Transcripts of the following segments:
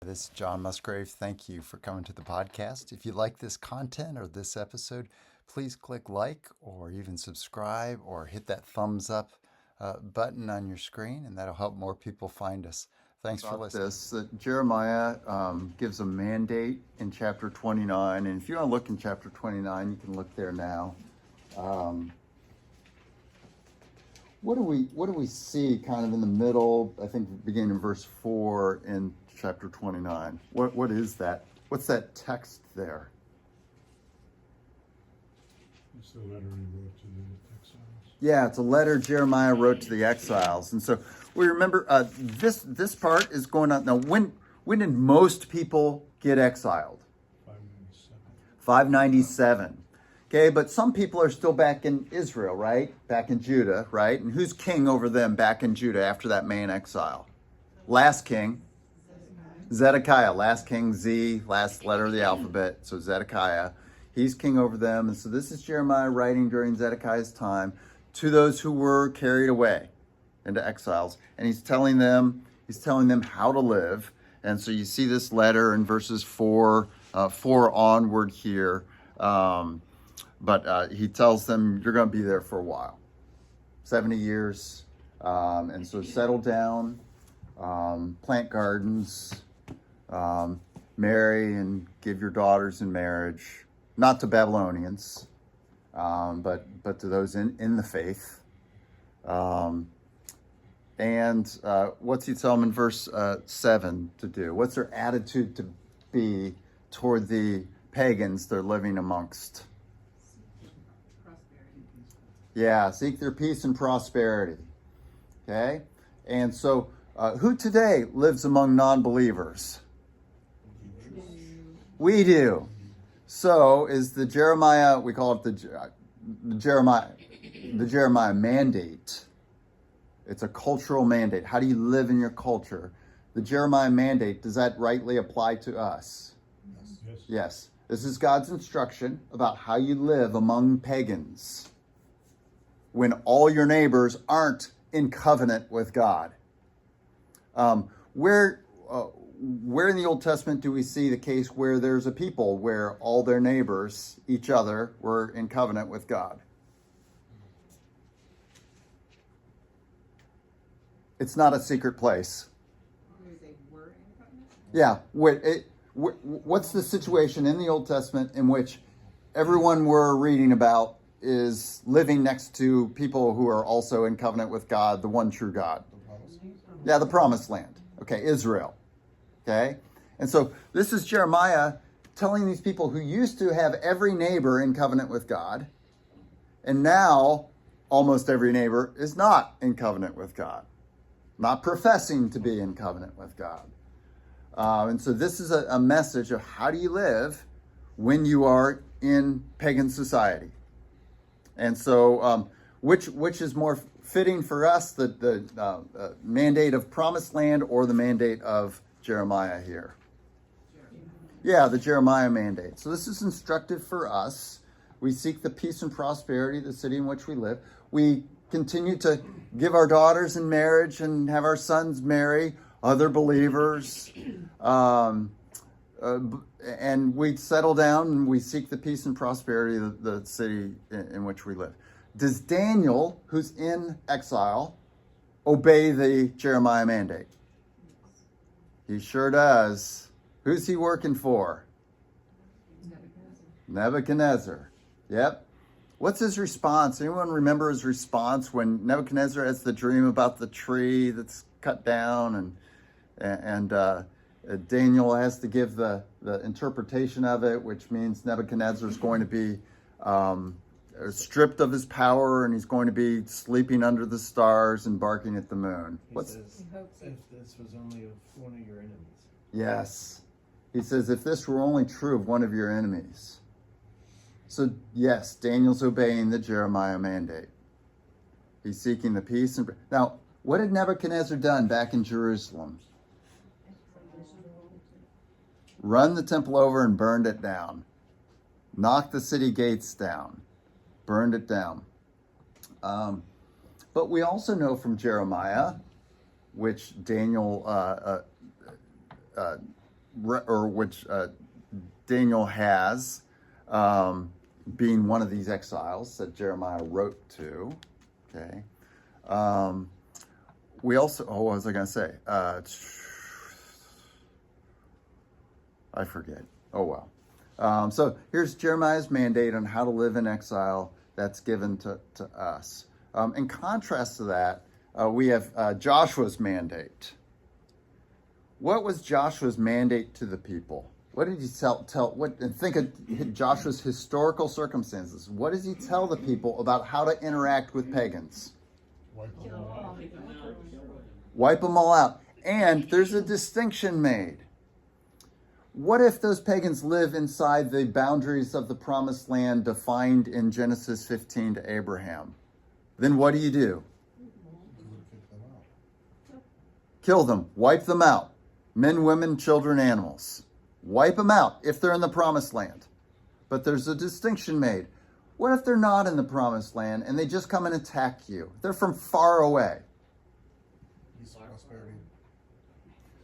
This is John Musgrave. Thank you for coming to the podcast. If you like this content or this episode, please click like or even subscribe or hit that thumbs up button on your screen, and that'll help more people find us. Thanks for listening. That Jeremiah gives a mandate in chapter 29, and if you want to look in chapter 29, you can look there now. What do we see kind of in the middle? I think beginning in verse 4 in chapter 29. What is that? What's that text there? It's the letter he wrote to the exiles. Yeah, it's a letter Jeremiah wrote to the exiles. And so we remember this part is going on. Now, when did most people get exiled? 597. Okay, but some people are still back in Israel, right? Back in Judah, right? And who's king over them back in Judah after that main exile? Last king. Zedekiah, last king, Z, last letter of the alphabet. So Zedekiah, he's king over them. And so this is Jeremiah writing during Zedekiah's time to those who were carried away into exiles. And he's telling them how to live. And so you see this letter in verses 4 onward here. But he tells them, you're going to be there for a while, 70 years. And so settle down, plant gardens, marry and give your daughters in marriage, not to Babylonians, but to those in the faith. And what's he tell them in verse 7 to do? What's their attitude to be toward the pagans they're living amongst? Yeah, seek their peace and prosperity. Okay? And so, who today lives among non-believers? We do. So, is the Jeremiah, we call it the Jeremiah mandate. It's a cultural mandate. How do you live in your culture? The Jeremiah mandate, does that rightly apply to us? Yes. This is God's instruction about how you live among pagans when all your neighbors aren't in covenant with God. Where in the Old Testament do we see the case where there's a people where all their neighbors, each other, were in covenant with God? It's not a secret place. They were in covenant? Yeah. What's the situation in the Old Testament in which everyone we're reading about is living next to people who are also in covenant with God, the one true God? Yeah, the promised land. Okay, Israel. Okay? And so this is Jeremiah telling these people who used to have every neighbor in covenant with God, and now almost every neighbor is not in covenant with God, not professing to be in covenant with God. And so this is a message of how do you live when you are in pagan society. And so which is more fitting for us, the mandate of promised land or the mandate of Jeremiah here? Yeah, the Jeremiah mandate. So this is instructive for us. We seek the peace and prosperity of the city in which we live. We continue to give our daughters in marriage and have our sons marry other believers. And we settle down and we seek the peace and prosperity of the city in which we live. Does Daniel, who's in exile, obey the Jeremiah mandate? He sure does. Who's he working for? Nebuchadnezzar. Yep. What's his response? Anyone remember his response when Nebuchadnezzar has the dream about the tree that's cut down and Daniel has to give the interpretation of it, which means Nebuchadnezzar is going to be stripped of his power and he's going to be sleeping under the stars and barking at the moon. He says, if this was only of one of your enemies. Yes. He says, if this were only true of one of your enemies. So, yes, Daniel's obeying the Jeremiah mandate. He's seeking the peace. Now, what had Nebuchadnezzar done back in Jerusalem? Run the temple over and burned it down. Knocked the city gates down. Burned it down. But we also know from Jeremiah, which Daniel Daniel has, being one of these exiles that Jeremiah wrote to. Okay. We also, what was I going to say? I forget. Oh, well. So here's Jeremiah's mandate on how to live in exile that's given to us. In contrast to that, we have Joshua's mandate. What was Joshua's mandate to the people? What did he and think of Joshua's historical circumstances. What does he tell the people about how to interact with pagans? Wipe them all out. And there's a distinction made. What if those pagans live inside the boundaries of the promised land defined in Genesis 15 to Abraham? Then what do? Kill them. Wipe them out. Men, women, children, animals. Wipe them out if they're in the promised land. But there's a distinction made. What if they're not in the promised land and they just come and attack you? They're from far away.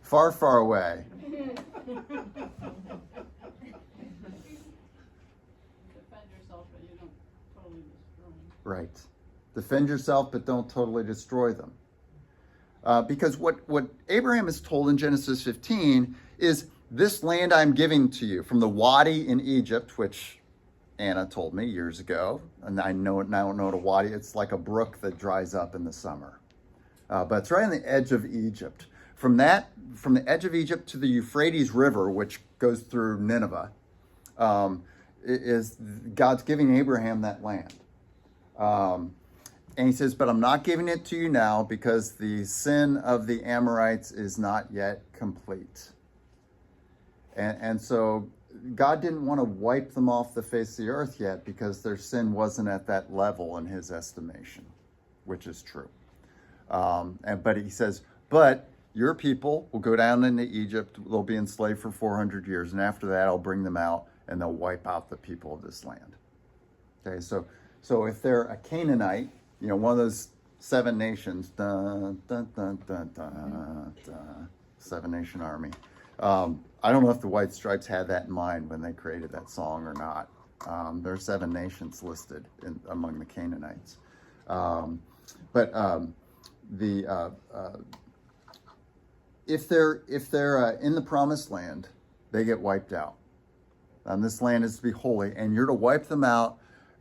Far, far away. Defend yourself, but you don't totally destroy them. Right. Defend yourself, but don't totally destroy them. Because what Abraham is told in Genesis 15 is, this land I'm giving to you from the wadi in Egypt, which Anna told me years ago, and I know it now. Know what a wadi. It's like a brook that dries up in the summer, but it's right on the edge of Egypt. From the edge of Egypt to the Euphrates River, which goes through Nineveh, is God's giving Abraham that land. And he says, but I'm not giving it to you now because the sin of the Amorites is not yet complete. And so God didn't want to wipe them off the face of the earth yet because their sin wasn't at that level in his estimation, which is true. But he says, but your people will go down into Egypt. They'll be enslaved for 400 years. And after that, I'll bring them out and they'll wipe out the people of this land. Okay, so if they're a Canaanite, one of those 7 nations, seven nation army. I don't know if the White Stripes had that in mind when they created that song or not. There are 7 nations listed among the Canaanites. If they're in the promised land, they get wiped out. This land is to be holy, and you're to wipe them out.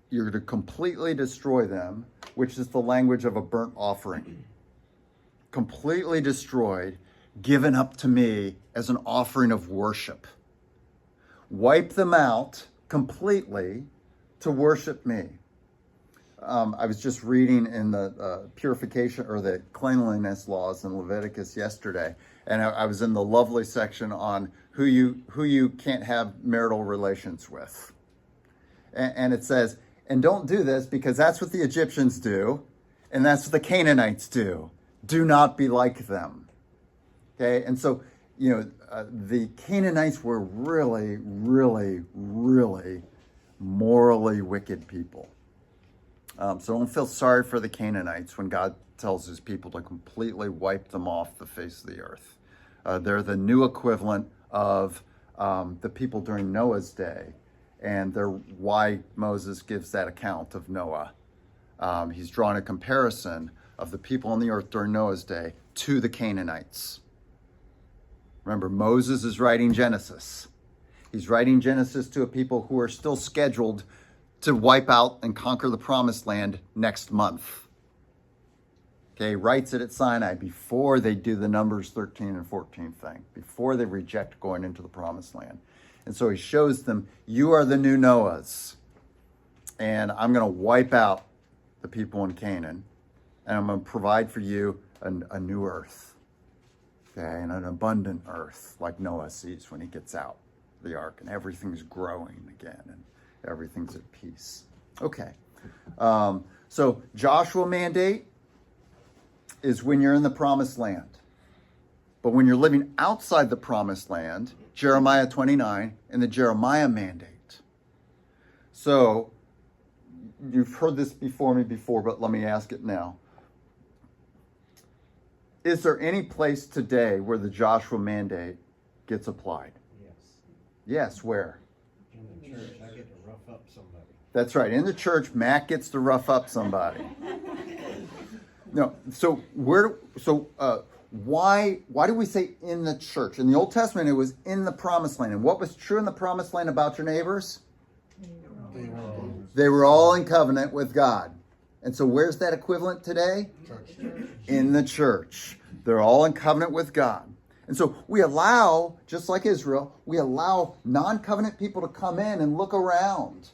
You're to completely destroy them, which is the language of a burnt offering. Completely destroyed, given up to me as an offering of worship. Wipe them out completely to worship me. I was just reading in the purification or the cleanliness laws in Leviticus yesterday, and I was in the lovely section on who you can't have marital relations with. And it says, and don't do this because that's what the Egyptians do, and that's what the Canaanites do. Do not be like them. Okay, and so, the Canaanites were really, really, really morally wicked people. So don't feel sorry for the Canaanites when God tells his people to completely wipe them off the face of the earth. They're the new equivalent of the people during Noah's day, and they're why Moses gives that account of Noah. He's drawn a comparison of the people on the earth during Noah's day to the Canaanites. Remember, Moses is writing Genesis. He's writing Genesis to a people who are still scheduled to wipe out and conquer the promised land next month. Okay, writes it at Sinai before they do the Numbers 13 and 14 thing, before they reject going into the promised land. And so he shows them, you are the new Noahs, and I'm going to wipe out the people in Canaan, and I'm going to provide for you a new earth. Okay, and an abundant earth like Noah sees when he gets out the ark, and everything's growing again, and everything's at peace. Okay, so Joshua mandate is when you're in the promised land. But when you're living outside the promised land, Jeremiah 29 and the Jeremiah mandate. So you've heard this before, but let me ask it now. Is there any place today where the Joshua mandate gets applied. Yes. Yes, where? In the church, I get to rough up somebody. That's right. In the church, Matt gets to rough up somebody. No. So why do we say in the church? In the Old Testament, it was in the promised land. And what was true in the promised land about your neighbors? They were all in covenant with God. And so where's that equivalent today? Church. In the church. They're all in covenant with God. And so we allow, just like Israel, we allow non-covenant people to come in and look around.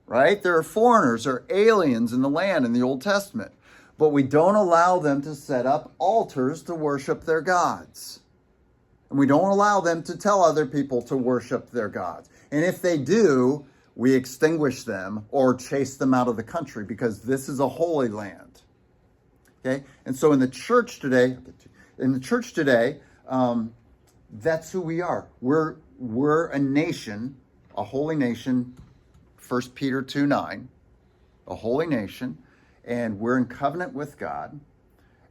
Right? There are foreigners or aliens in the land in the Old Testament. But we don't allow them to set up altars to worship their gods. And we don't allow them to tell other people to worship their gods. And if they do, we extinguish them or chase them out of the country because this is a holy land. Okay? And so in the church today, that's who we are. We're a nation, a holy nation, 1 Peter 2:9, a holy nation, and we're in covenant with God.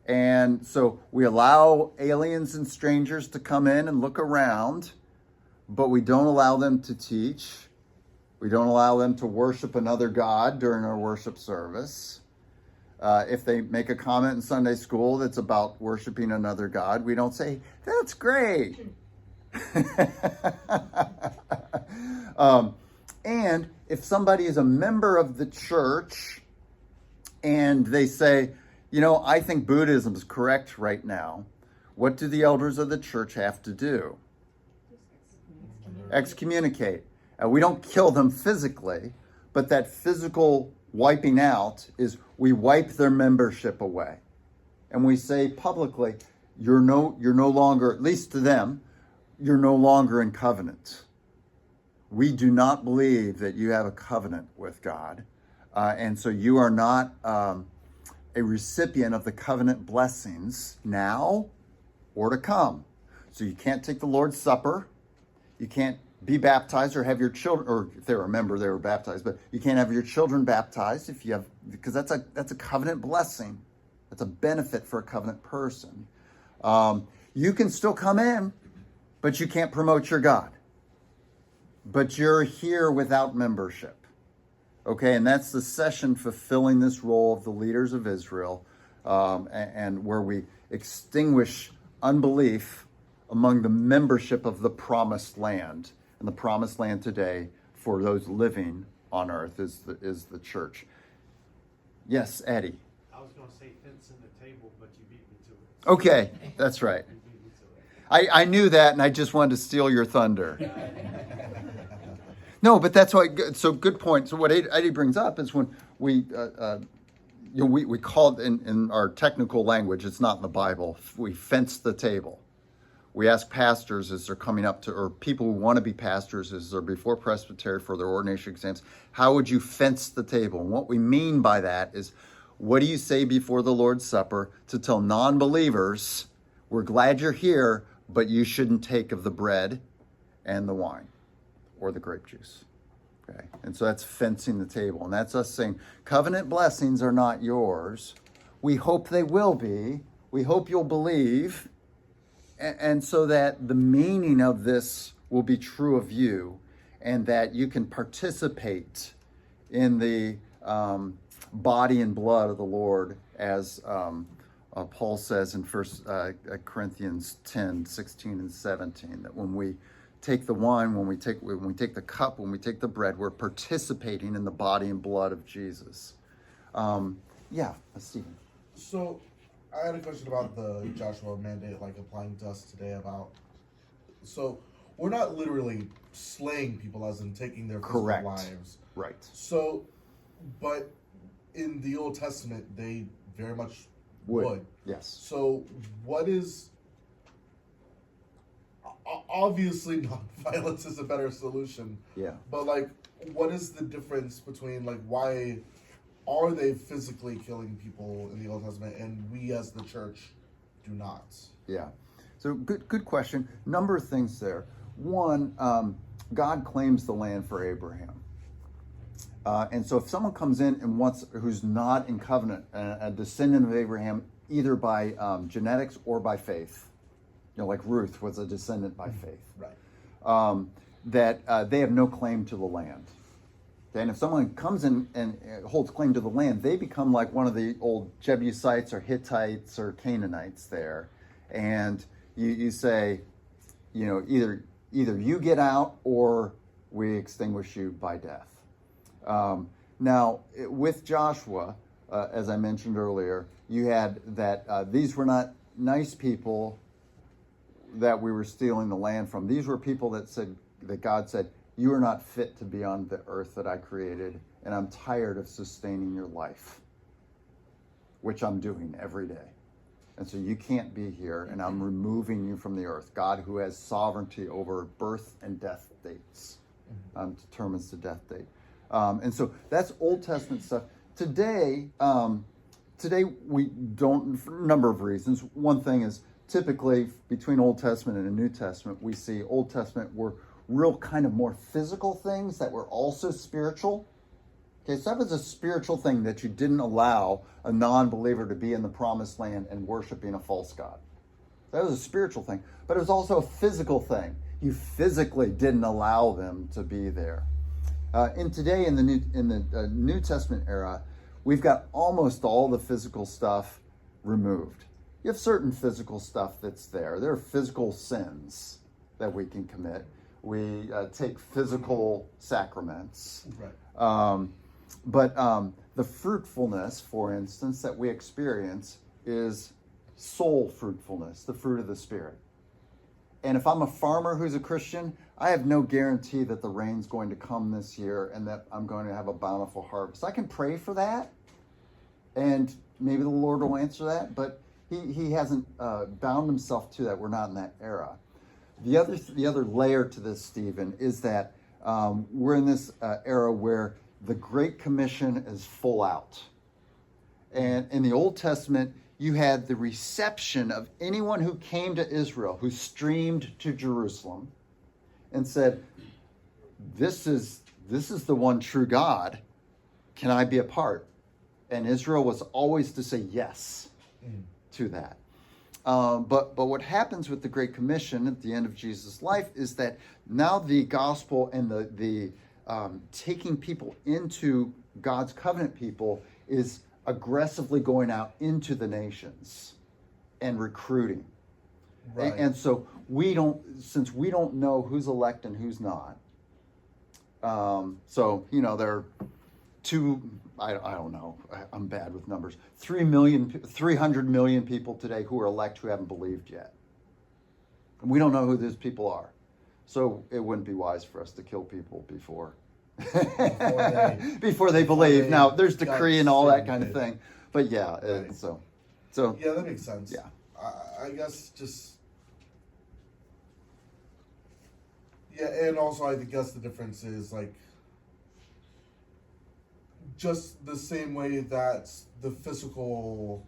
And so we allow aliens and strangers to come in and look around, but we don't allow them to teach. We don't allow them to worship another God during our worship service. If they make a comment in Sunday school that's about worshiping another God, we don't say, that's great. And if somebody is a member of the church and they say, I think Buddhism is correct right now, what do the elders of the church have to do? Excommunicate. We don't kill them physically, but that physical wiping out is we wipe their membership away. And we say publicly, you're no longer, at least to them, you're no longer in covenant. We do not believe that you have a covenant with God. And so you are not a recipient of the covenant blessings now or to come. So you can't take the Lord's Supper. You can't be baptized or have your children, or if they were a member, they were baptized, but you can't have your children baptized because that's a covenant blessing. That's a benefit for a covenant person. You can still come in, but you can't promote your God. But you're here without membership. Okay, and that's the session fulfilling this role of the leaders of Israel, and where we extinguish unbelief among the membership of the promised land. And the promised land today for those living on earth is the church. Yes, Eddie. I was going to say fence in the table, but you beat me to it. Okay, that's right. You beat me to it. I knew that, and I just wanted to steal your thunder. No, but that's why. So good point. So what Eddie brings up is when we call it in our technical language. It's not in the Bible. We fence the table. We ask pastors as they're coming up to, or people who want to be pastors as they're before Presbyterian for their ordination exams, how would you fence the table? And what we mean by that is, what do you say before the Lord's Supper to tell non-believers, we're glad you're here, but you shouldn't take of the bread and the wine or the grape juice. Okay, and so that's fencing the table. And that's us saying, covenant blessings are not yours. We hope they will be. We hope you'll believe. And so that the meaning of this will be true of you, and that you can participate in the body and blood of the Lord, as Paul says in 1 Corinthians 10, 16 and 17, that when we take the wine, when we take the cup, when we take the bread, we're participating in the body and blood of Jesus. Stephen. So I had a question about the Joshua mandate, applying to us today so we're not literally slaying people as in taking their physical Correct. lives. Right. So, but in the Old Testament, they very much would. Yes. So what is, obviously non-violence is a better solution. Yeah. But what is the difference between why are they physically killing people in the Old Testament and we as the church do not? Yeah. So good question. Number of things there. One, God claims the land for Abraham. And so if someone comes in and who's not in covenant, a descendant of Abraham, either by genetics or by faith, like Ruth was a descendant by faith. Right. That they have no claim to the land. Okay? And if someone comes in and holds claim to the land, they become like one of the old Jebusites or Hittites or Canaanites there. And you say, either you get out or we extinguish you by death. Now, with Joshua, as I mentioned earlier, you had that these were not nice people that we were stealing the land from. These were people that God said, you are not fit to be on the earth that I created, and I'm tired of sustaining your life, which I'm doing every day. And so you can't be here, and I'm removing you from the earth. God, who has sovereignty over birth and death dates, determines the death date. And so that's Old Testament stuff. Today we don't, for a number of reasons. One thing is typically between Old Testament and the New Testament, we see Old Testament were real kind of more physical things that were also spiritual. Okay, so that was a spiritual thing that you didn't allow a non-believer to be in the promised land and worshiping a false god. That was a spiritual thing, but it was also a physical thing. You physically didn't allow them to be there. And today in the New Testament era, we've got almost all the physical stuff removed. You have certain physical stuff that's there. There are physical sins that we can commit. We take physical sacraments. Right. But the fruitfulness, for instance, that we experience is soul fruitfulness, the fruit of the Spirit. And if I'm a farmer who's a Christian, I have no guarantee that the rain's going to come this year and that I'm going to have a bountiful harvest. I can pray for that, and maybe the Lord will answer that, but he hasn't bound himself to that. We're not in that era. The other layer to this, Stephen, is that we're in this era where the Great Commission is full out. And in the Old Testament, you had the reception of anyone who came to Israel, who streamed to Jerusalem and said, this is the one true God. Can I be a part? And Israel was always to say yes to that. But what happens with the Great Commission at the end of Jesus' life is that now the gospel and the taking people into God's covenant people is aggressively going out into the nations and recruiting. Right. And so since we don't know who's elect and who's not. There are I don't know. I'm bad with numbers. 300 million people today who are elect who haven't believed yet. And we don't know who those people are. So it wouldn't be wise for us to kill people before they believe. Now, there's decree and all that kind of thing. But yeah, Right. so Yeah, that makes sense. Yeah. I guess just... Yeah, and also I guess the difference is like just the same way that the physical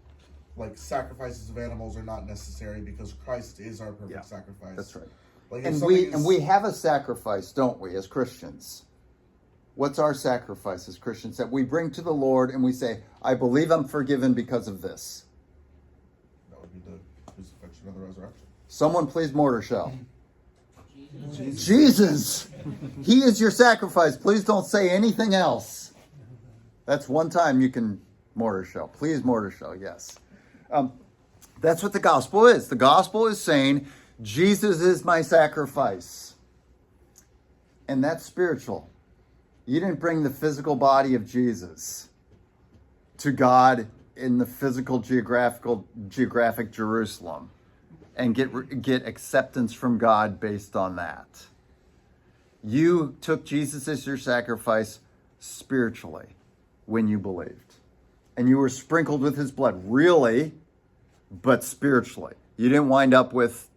sacrifices of animals are not necessary because Christ is our perfect sacrifice. that's right. Like, And we have a sacrifice, don't we, as Christians? What's our sacrifice as Christians that we bring to the Lord and we say, I believe I'm forgiven because of this? That would be the crucifixion and the resurrection. Someone please mortar shell. Jesus! He is your sacrifice. Please don't say anything else. That's one time you can mortar shell. Please mortar shell, yes. That's what the gospel is. The gospel is saying, Jesus is my sacrifice. And that's spiritual. You didn't bring the physical body of Jesus to God in the physical geographic Jerusalem and get acceptance from God based on that. You took Jesus as your sacrifice spiritually when you believed. And you were sprinkled with his blood, really, but spiritually. You didn't wind up with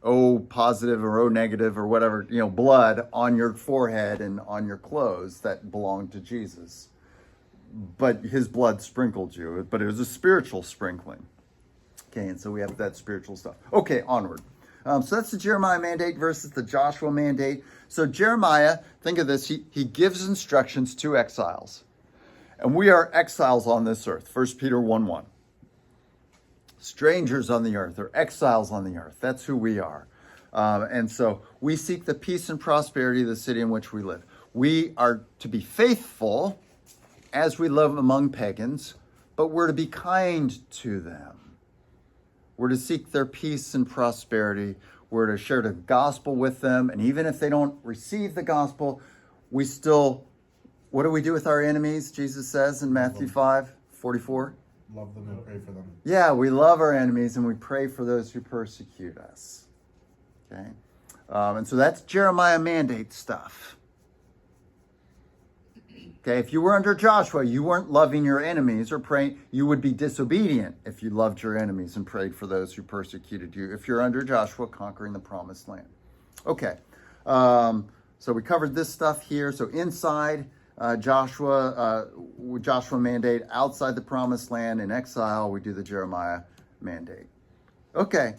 O positive or O negative or whatever, blood on your forehead and on your clothes that belonged to Jesus. But his blood sprinkled you, but it was a spiritual sprinkling. Okay, and so we have that spiritual stuff. Okay, onward. So that's the Jeremiah mandate versus the Joshua mandate. So Jeremiah, think of this, he gives instructions to exiles. And we are exiles on this earth, 1 Peter 1:1. strangers on the earth or exiles on the earth. That's who we are. And so we seek the peace and prosperity of the city in which we live. We are to be faithful as we live among pagans, but we're to be kind to them. We're to seek their peace and prosperity. We're to share the gospel with them. And even if they don't receive the gospel, we still, what do we do with our enemies? Jesus says in Matthew 5:44. Love them and pray for them. Yeah, we love our enemies and we pray for those who persecute us. Okay? And so that's Jeremiah mandate stuff. Okay, if you were under Joshua, you weren't loving your enemies or praying. You would be disobedient if you loved your enemies and prayed for those who persecuted you. If you're under Joshua, conquering the promised land. Okay, so we covered this stuff here. So inside Joshua mandate. Outside the promised land in exile, we do the Jeremiah mandate. Okay,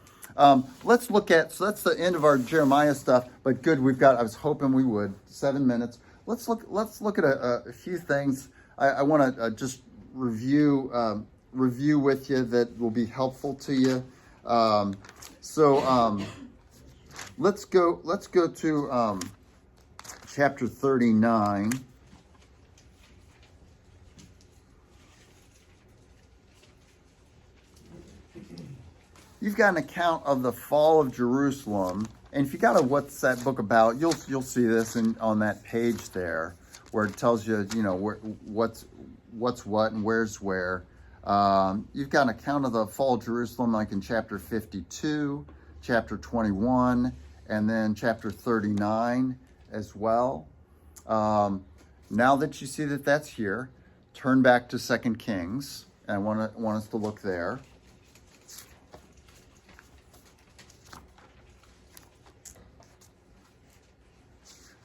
let's look at, so that's the end of our Jeremiah stuff, but good, I was hoping we would, 7 minutes. Let's look at a few things. I want to just review with you that will be helpful to you. Let's go to chapter 39. You've got an account of the fall of Jerusalem. And if you got a what's that book about, you'll see this on that page there, where it tells you, what's what and where's where. You've got an account of the fall of Jerusalem, like in chapter 52, chapter 21, and then chapter 39 as well. Now that you see that that's here, turn back to 2 Kings, and I want us to look there.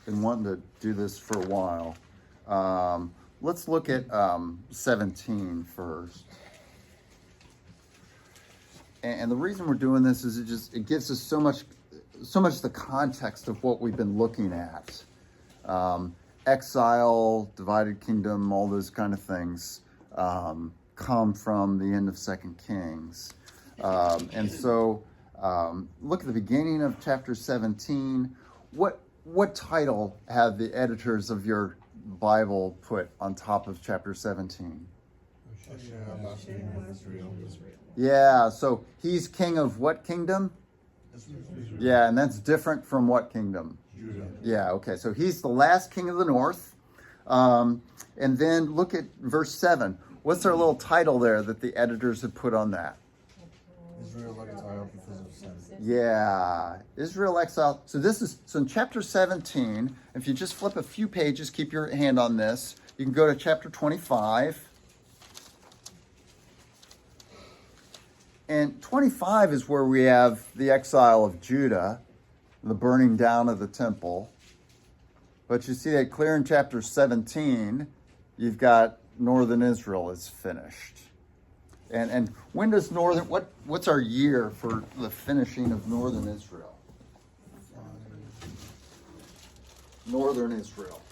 Been wanting to do this for a while. Let's look at 17 first. And the reason we're doing this is it gives us so much the context of what we've been looking at. Exile, divided kingdom, all those kind of things come from the end of 2 Kings. And so look at the beginning of chapter 17. What title have the editors of your Bible put on top of chapter 17? Yeah, so he's king of what kingdom? Yeah, and that's different from what kingdom? Judah. Yeah, okay, so he's the last king of the north. And then look at verse 7. What's their little title there that the editors have put on that? Israel exiled because of sin. Yeah, Israel exile. So in chapter 17, if you just flip a few pages, keep your hand on this, you can go to chapter 25. And 25 is where we have the exile of Judah, the burning down of the temple. But you see that clear in chapter 17, you've got northern Israel is finished. And when does what's our year for the finishing of northern Israel? Northern Israel.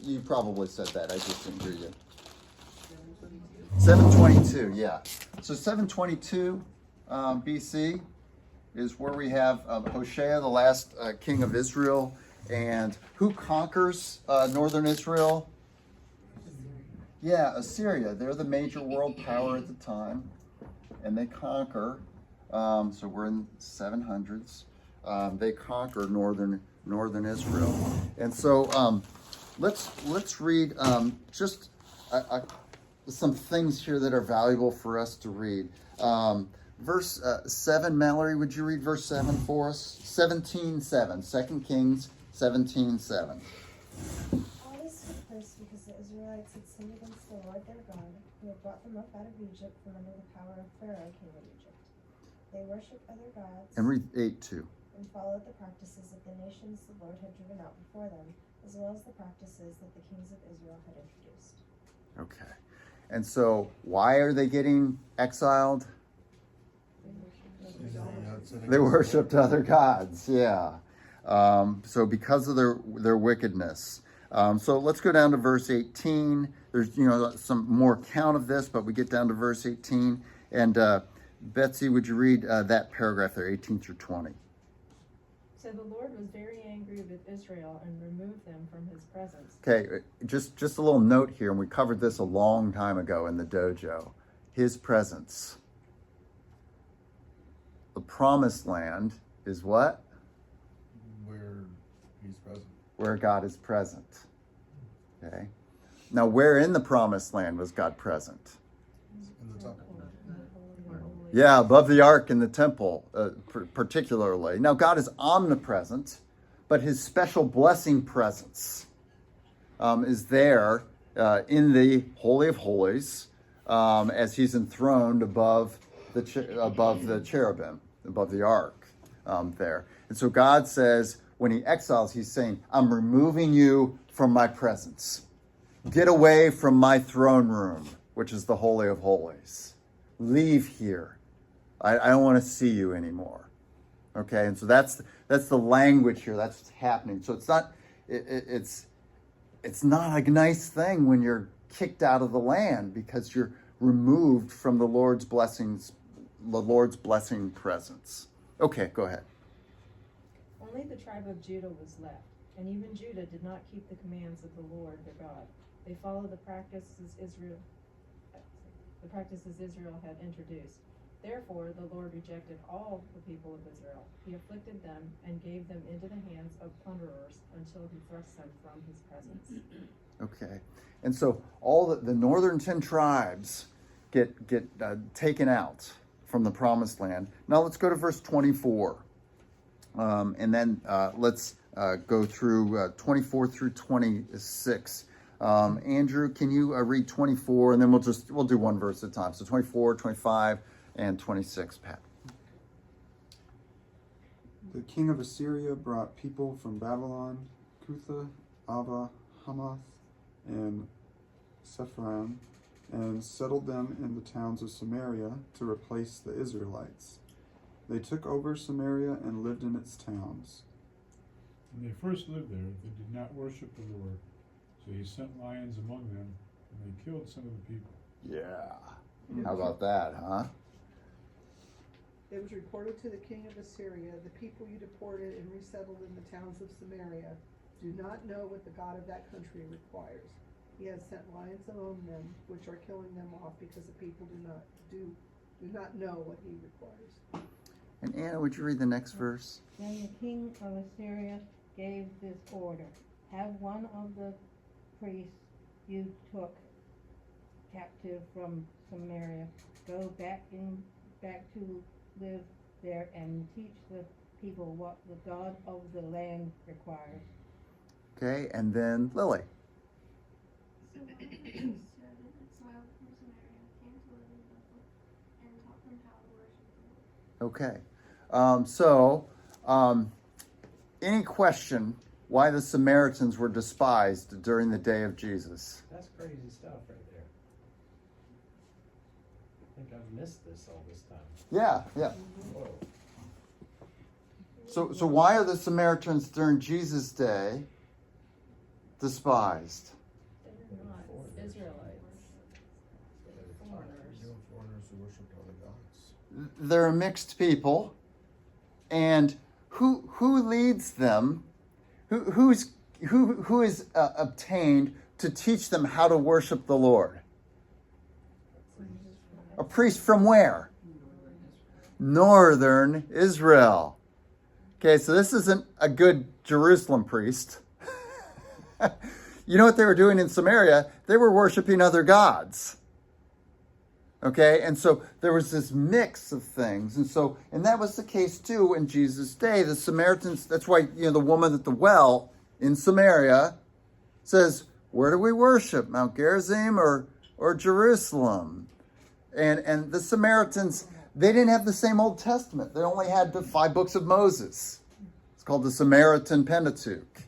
You probably said that, I just didn't hear you. 722, yeah. So 722 BC is where we have Hoshea, the last king of Israel. And who conquers northern Israel? Yeah, Assyria. They're the major world power at the time, and they conquer. So we're in 700s. They conquer northern Israel, and so let's read just some things here that are valuable for us to read. Verse 7, Mallory, would you read verse 7 for us? 17:7, 2 Kings 17:7. All this took place because the Israelites had sinned against the Lord their God, who had brought them up out of Egypt from under the power of Pharaoh, king of Egypt. They worshipped other gods And read 8:2. and followed the practices of the nations the Lord had driven out before them, as well as the practices that the kings of Israel had introduced. Okay. And so why are they getting exiled? They worshipped other gods, yeah. So because of their wickedness. So let's go down to verse 18. There's, some more count of this, but we get down to verse 18. And Betsy, would you read that paragraph there, 18 through 20? So the Lord was very angry with Israel and removed them from his presence. Okay, just a little note here, and we covered this a long time ago in the dojo. His presence. The promised land is what? Where he's present. Where God is present. Okay. Now, where in the promised land was God present? In the temple. Yeah, above the ark in the temple, particularly. Now, God is omnipresent, but his special blessing presence is there in the Holy of Holies as he's enthroned above the cherubim, above the ark there. And so God says, when he exiles, he's saying, I'm removing you from my presence. Get away from my throne room, which is the Holy of Holies. Leave here. I don't want to see you anymore. Okay, and so that's the language here. That's what's happening. So it's not it's not a nice thing when you're kicked out of the land because you're removed from the Lord's blessings, the Lord's blessing presence. Okay, go ahead. Only the tribe of Judah was left, and even Judah did not keep the commands of the Lord their God. They followed the practices Israel had introduced. Therefore, the Lord rejected all the people of Israel. He afflicted them and gave them into the hands of plunderers until he thrust them from his presence. Okay, and so all the northern 10 tribes get taken out from the promised land. Now let's go to verse 24, and then let's go through 24 through 26. Andrew, can you read 24, and then we'll do one verse at a time. So 24, 25. And 26, Pat. The king of Assyria brought people from Babylon, Cutha, Ava, Hamath, and Sepharvaim, and settled them in the towns of Samaria to replace the Israelites. They took over Samaria and lived in its towns. When they first lived there, they did not worship the Lord, so he sent lions among them, and they killed some of the people. Yeah. How about that, huh? It was reported to the king of Assyria, the people you deported and resettled in the towns of Samaria do not know what the God of that country requires. He has sent lions among them, which are killing them off because the people do not know what he requires. And Anna, would you read the next verse? Then the king of Assyria gave this order: have one of the priests you took captive from Samaria go back to live there and teach the people what the God of the land requires. Okay, and then Lily. So the priests who had been exiled from Samaria came to live in Bethel and taught them how to worship the Lord. Okay, any question why the Samaritans were despised during the day of Jesus? That's crazy stuff right there. I think I've missed this all this time. Yeah. Whoa. So why are the Samaritans during Jesus' day despised? They're not Israelites. They're foreigners. Foreigners who worship other gods. They're a mixed people, and who leads them? Who is obtained to teach them how to worship the Lord? A priest from where? Northern Israel. Okay, so this isn't a good Jerusalem priest. You know what they were doing in Samaria? They were worshiping other gods. Okay, and so there was this mix of things. And that was the case too in Jesus' day. The Samaritans, that's why, the woman at the well in Samaria says, where do we worship? Mount Gerizim or Jerusalem? And the Samaritans, they didn't have the same Old Testament. They only had the 5 books of Moses. It's called the Samaritan Pentateuch.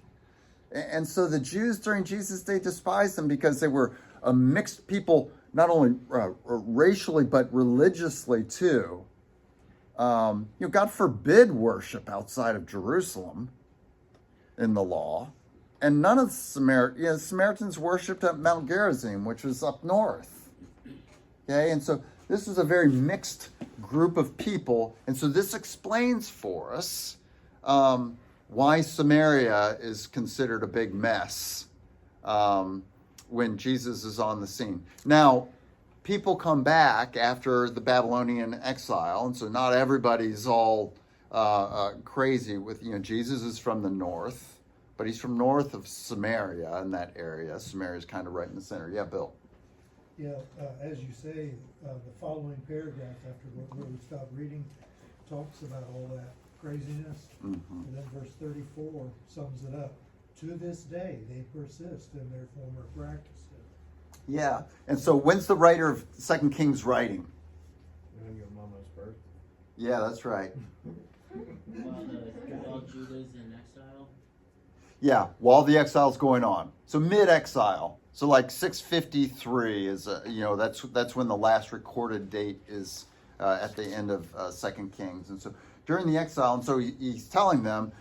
And so the Jews during Jesus' day despised them because they were a mixed people, not only racially, but religiously too. God forbid worship outside of Jerusalem in the law. and none of the Samaritans worshipped at Mount Gerizim, which was up north. Okay, and so this is a very mixed group of people, and so this explains for us why Samaria is considered a big mess when Jesus is on the scene. Now, people come back after the Babylonian exile, and so not everybody's all crazy with, Jesus is from the north, but he's from north of Samaria in that area. Samaria's kind of right in the center. Yeah, Bill. Yeah, as you say, the following paragraph after where we stop reading talks about all that craziness. Mm-hmm. And then verse 34 sums it up. To this day, they persist in their former practices. Yeah, and so when's the writer of 2 Kings writing? When your mama's birth. Yeah, that's right. While Judah's in exile? Yeah, while the exile's going on. So mid-exile. So like 653 is, that's when the last recorded date is at the end of 2 Kings. And so during the exile, and so he's telling them,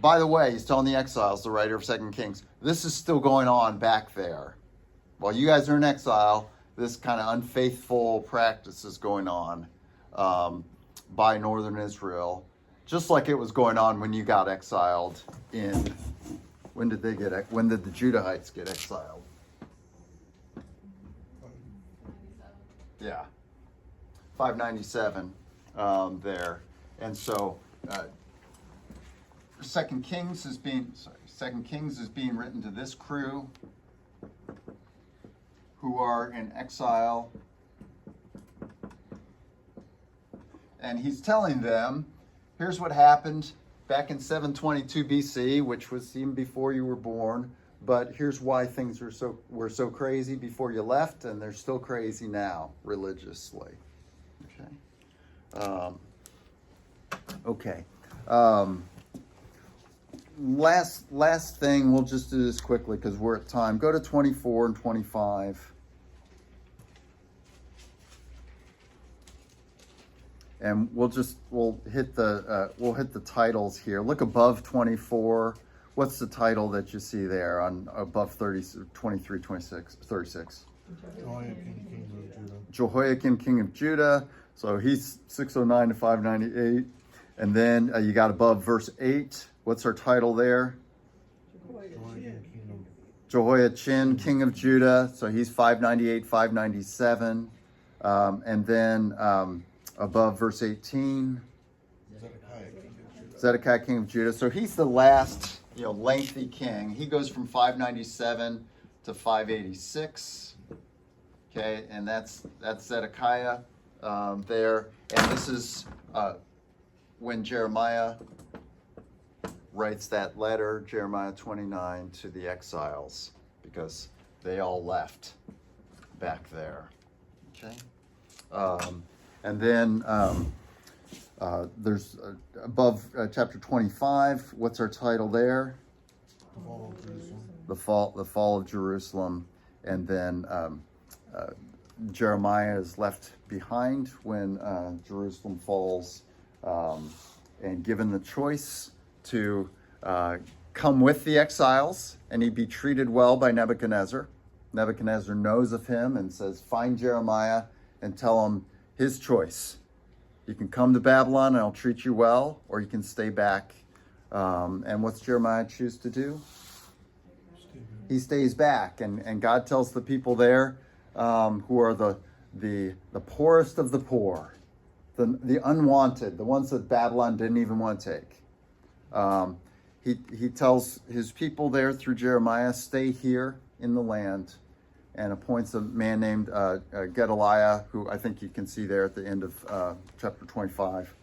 by the way, he's telling the exiles, the writer of 2 Kings, this is still going on back there. While you guys are in exile, this kind of unfaithful practice is going on by northern Israel, just like it was going on when you got exiled in, when did the Judahites get exiled? Yeah, 597 there. And so 2 Kings is being written to this crew who are in exile. And he's telling them, here's what happened back in 722 BC, which was even before you were born. But here's why things were so crazy before you left, and they're still crazy now, religiously. Okay. Last thing, we'll just do this quickly because we're at time. Go to 24 and 25. And we'll hit the titles here. Look above 24. What's the title that you see there on above 30, 23, 26, 36? Jehoiakim, king of Judah. So he's 609 to 598. And then you got above verse 8. What's our title there? Jehoiachin, king of Judah. So he's 598, 597. And then above verse 18, Zedekiah, king of Judah. So he's the last, lengthy king. He goes from 597 to 586. Okay, and that's Zedekiah there. And this is when Jeremiah writes that letter, Jeremiah 29, to the exiles, because they all left back there. Okay. And then there's above chapter 25. What's our title there? The fall of Jerusalem. And then Jeremiah is left behind when Jerusalem falls, and given the choice to come with the exiles, and he'd be treated well by Nebuchadnezzar. Nebuchadnezzar knows of him and says, find Jeremiah and tell him his choice. You can come to Babylon and I'll treat you well, or you can stay back. And what's Jeremiah choose to do? He stays back, and God tells the people there who are the poorest of the poor, the unwanted, the ones that Babylon didn't even want to take. He tells his people there through Jeremiah, stay here in the land, and appoints a man named Gedaliah, who I think you can see there at the end of chapter 25,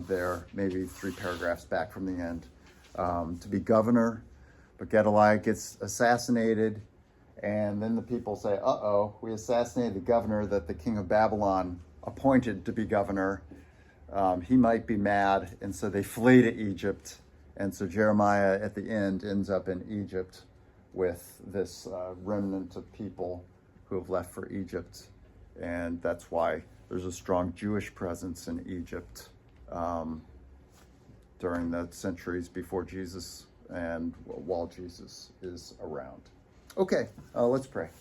there, maybe 3 paragraphs back from the end, to be governor. But Gedaliah gets assassinated, and then the people say, uh-oh, we assassinated the governor that the king of Babylon appointed to be governor. He might be mad, and so they flee to Egypt. And so Jeremiah, at the end, ends up in Egypt with this remnant of people who have left for Egypt. And that's why there's a strong Jewish presence in Egypt during the centuries before Jesus and while Jesus is around. Okay, let's pray.